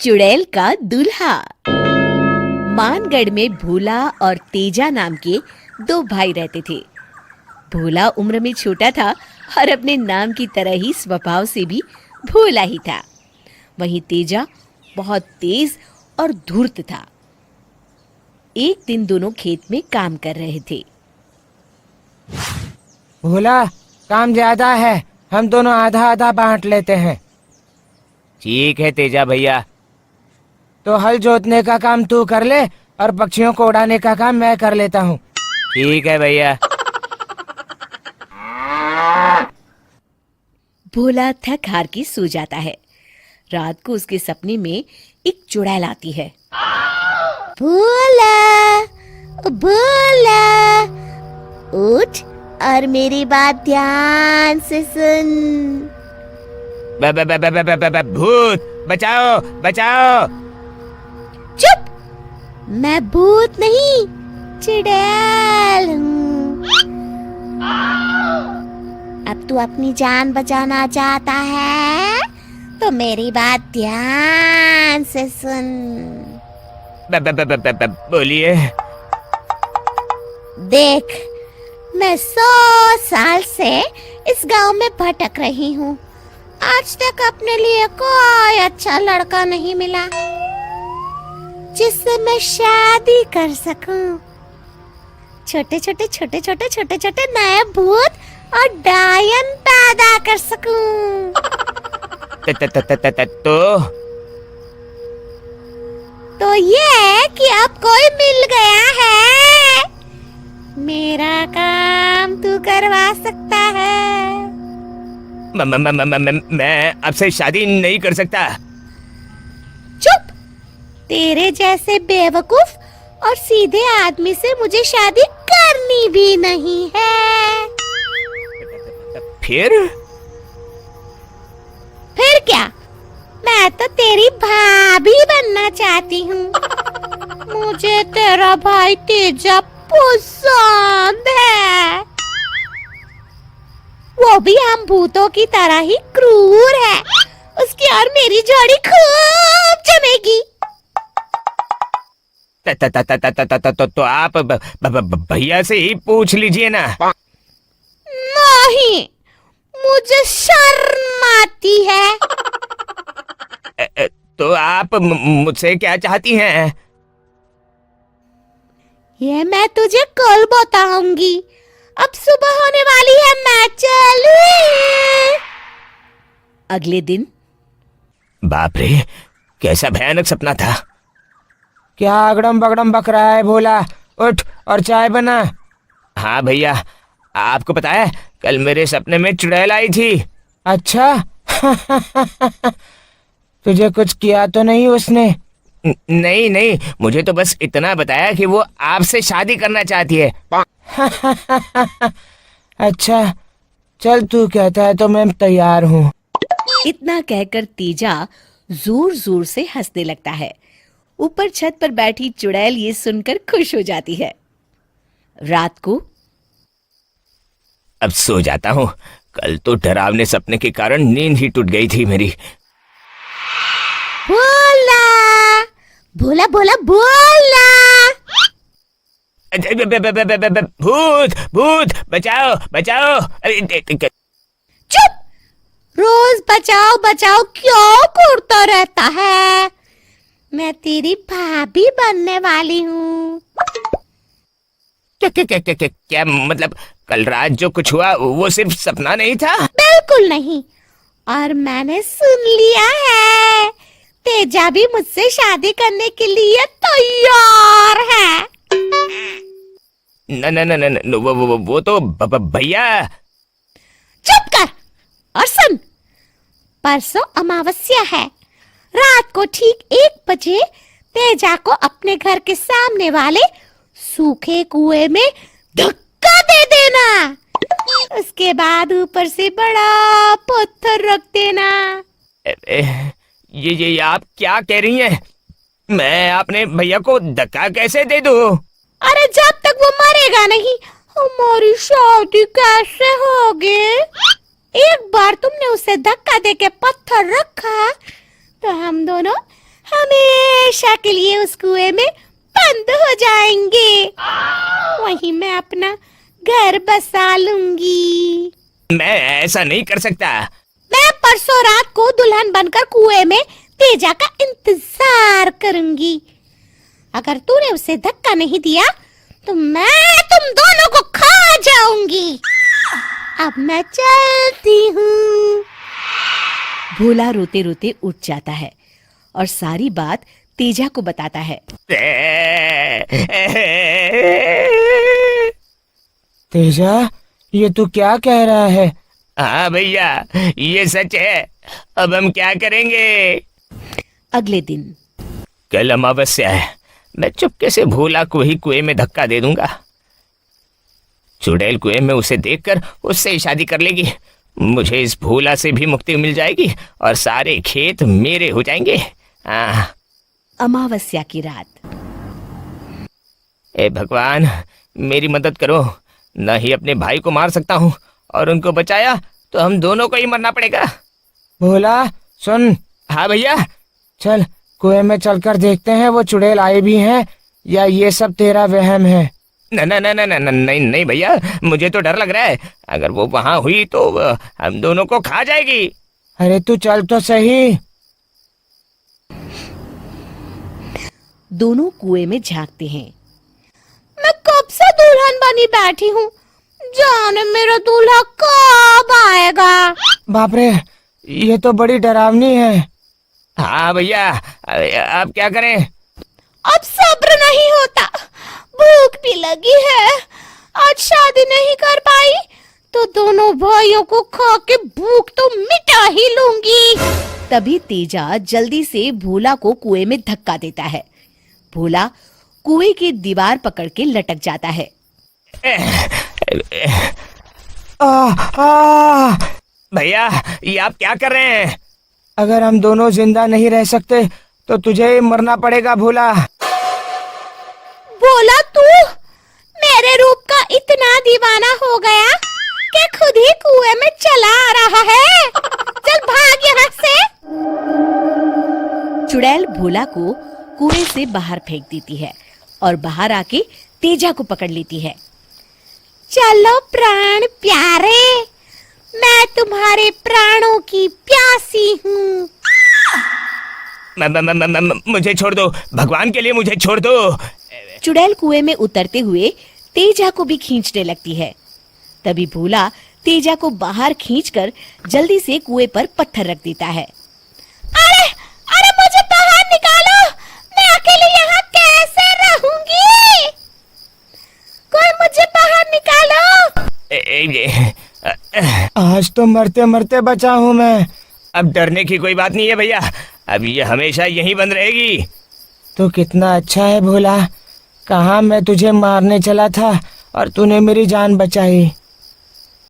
चुड़ैल का दूल्हा। मानगढ़ में भोला और तेजा नाम के दो भाई रहते थे। भोला उम्र में छोटा था और अपने नाम की तरह ही स्वभाव से भी भोला ही था। वहीं तेजा बहुत तेज और धूर्त था। एक दिन दोनों खेत में काम कर रहे थे। भोला, काम ज्यादा है, हम दोनों आधा आधा बांट लेते हैं। ठीक है तेजा भैया। तो हल जोतने का काम तू कर ले और पक्षियों को उड़ाने का काम मैं कर लेता हूँ। ठीक है भैया। भोला थक हार के सो जाता है। रात को उसके सपने में एक चुड़ैल आती है। भोला, भोला, उठ और मेरी बात ध्यान से सुन। भूत, बचाओ बचाओ। चुप, मैं भूत नहीं, चुड़ैल हूँ। अब तू अपनी जान बचाना चाहता है तो मेरी बात ध्यान से सुन। बोलिए। देख, मैं 100 साल से इस गांव में भटक रही हूँ। आज तक अपने लिए कोई अच्छा लड़का नहीं मिला जिससे मैं शादी कर सकूं। छोटे छोटे नए भूत और डायन पैदा कर सकूं। तो ये कि अब कोई मिल गया है, मेरा काम तू करवा सकता है। मैं आपसे शादी नहीं कर सकता। चुप, तेरे जैसे बेवकूफ और सीधे आदमी से मुझे शादी करनी भी नहीं है। फिर क्या? मैं तो तेरी भाभी बनना चाहती हूँ। मुझे तेरा भाई तेजा पसंद है। वो भी हम भूतों की तरह ही क्रूर है। उसकी और मेरी जोड़ी खूब जमेगी। तो आप भैया से ही पूछ लीजिए ना। नहीं, मुझे शर्म आती है। तो आप मुझसे क्या चाहती हैं? ये मैं तुझे कल बताऊंगी। अब सुबह होने वाली है, मैं चलूं। अगले दिन। बाप रे, कैसा भयानक सपना था। क्या अगड़म बगड़म बक रहा है भोला? उठ और चाय बना। हाँ भैया, आपको पता है कल मेरे सपने में चुड़ैल आई थी। अच्छा। तुझे कुछ किया तो नहीं उसने? नहीं, मुझे तो बस इतना बताया कि वो आपसे शादी करना चाहती है। अच्छा, चल तू कहता है तो मैं तैयार हूँ। इतना कहकर तेजा जोर जोर से हंसने लगता है। ऊपर छत पर बैठी चुड़ैल ये सुनकर खुश हो जाती है। रात को। अब सो जाता हूँ। कल तो डरावने सपने के कारण नींद ही टूट गई थी मेरी। भोला, भोला, भोला, भोला। भूत, भूत, बचाओ बचाओ। चुप, रोज बचाओ बचाओ क्यों करता रहता है? मैं तेरी भाभी बनने वाली हूँ। क्या मतलब कल रात जो कुछ हुआ वो सिर्फ सपना नहीं था? बिल्कुल नहीं। और मैंने सुन लिया है, तेजा भी मुझसे शादी करने के लिए तैयार है। न, वो तो भैया। चुप कर और सुन। परसों अमावस्या है। रात को ठीक 1 बजे तेजा को अपने घर के सामने वाले सूखे कुएं में धक्का दे देना। उसके बाद ऊपर से बड़ा पत्थर रख देना। ये आप क्या कह रही हैं? मैं अपने भैया को धक्का कैसे दे दूं? अरे जब तक वो मरेगा नहीं, हमारी शादी कैसे होगी? एक बार तुमने उसे धक्का देके पत्थर रखा तो हम दोनों हमेशा के लिए उस कुएं में बंद हो जाएंगे। वहीं मैं अपना घर बसा लूंगी। मैं ऐसा नहीं कर सकता। मैं परसों रात को दुल्हन बनकर कुएं में तेजा का इंतजार करूंगी। अगर तूने उसे धक्का नहीं दिया तो मैं तुम दोनों को खा जाऊंगी। अब मैं चलती हूँ। भोला रोते रोते उठ जाता है और सारी बात तेजा को बताता है। तेजा, ये तू क्या कह रहा है? हाँ भैया, ये सच है। अब हम क्या करेंगे? अगले दिन कल अमावस्या है। मैं चुपके से भोला को ही कुएं में धक्का दे दूंगा। चुड़ैल कुएं में उसे देखकर उससे ही शादी कर लेगी। मुझे इस भोला से भी मुक्ति मिल जाएगी और सारे खेत मेरे हो जाएंगे। अमावस्या की रात। ए भगवान, मेरी मदद करो। न ही अपने भाई को मार सकता हूँ और उनको बचाया तो हम दोनों को ही मरना पड़ेगा। भोला सुन। हाँ भैया। चल कुएं में चलकर देखते हैं वो चुड़ैल आए भी हैं या ये सब तेरा वहम है। न न न न न नहीं नहीं भैया, मुझे तो डर लग रहा है। अगर वो वहां हुई तो हम दोनों को खा जाएगी। अरे तू चल तो सही। दोनों कुएं में झांकते हैं। मैं कब से दुल्हन बनी बैठी हूँ, जाने मेरा दूल्हा कब आएगा। बाप रे, ये तो बड़ी डरावनी है। हाँ भैया, अब क्या करें? अब सब्र नहीं होता, भूख भी लगी है। आज शादी नहीं कर पाई तो दोनों भाइयों को खा के भूख तो मिटा ही लूंगी। तभी तेजा जल्दी से भोला को कुएं में धक्का देता है। भोला कुएं की दीवार पकड़ के लटक जाता है। भैया, ये आप क्या कर रहे हैं? अगर हम दोनों जिंदा नहीं रह सकते तो तुझे ही मरना पड़ेगा भोला। भोला, तू मेरे रूप का इतना दीवाना हो गया कि खुद ही कुएं में चला आ रहा है। चल भाग यहाँ से। चुड़ैल भोला को कुएं से बाहर फेंक देती है और बाहर आके तेजा को पकड़ लेती है। चलो प्राण प्यारे, मैं तुम्हारे प्राणों की प्यासी हूँ। मुझे छोड़ दो, भगवान के लिए मुझे छोड़ दो। चुड़ैल कुएं में उतरते हुए तेजा को भी खींचने लगती है। तभी भोला तेजा को बाहर खींचकर जल्दी से कुएं पर पत्थर रख देता है। अरे अरे, मुझे बाहर निकालो, मैं अकेले यहाँ कैसे रहूंगी? कोई मुझे बाहर निकालो। आज तो मरते मरते बचा हूँ मैं। अब डरने की कोई बात नहीं है भैया, अब ये हमेशा यहीं बंद रहेगी। तो कितना अच्छा है भोला, कहाँ मैं तुझे मारने चला था और तूने मेरी जान बचाई।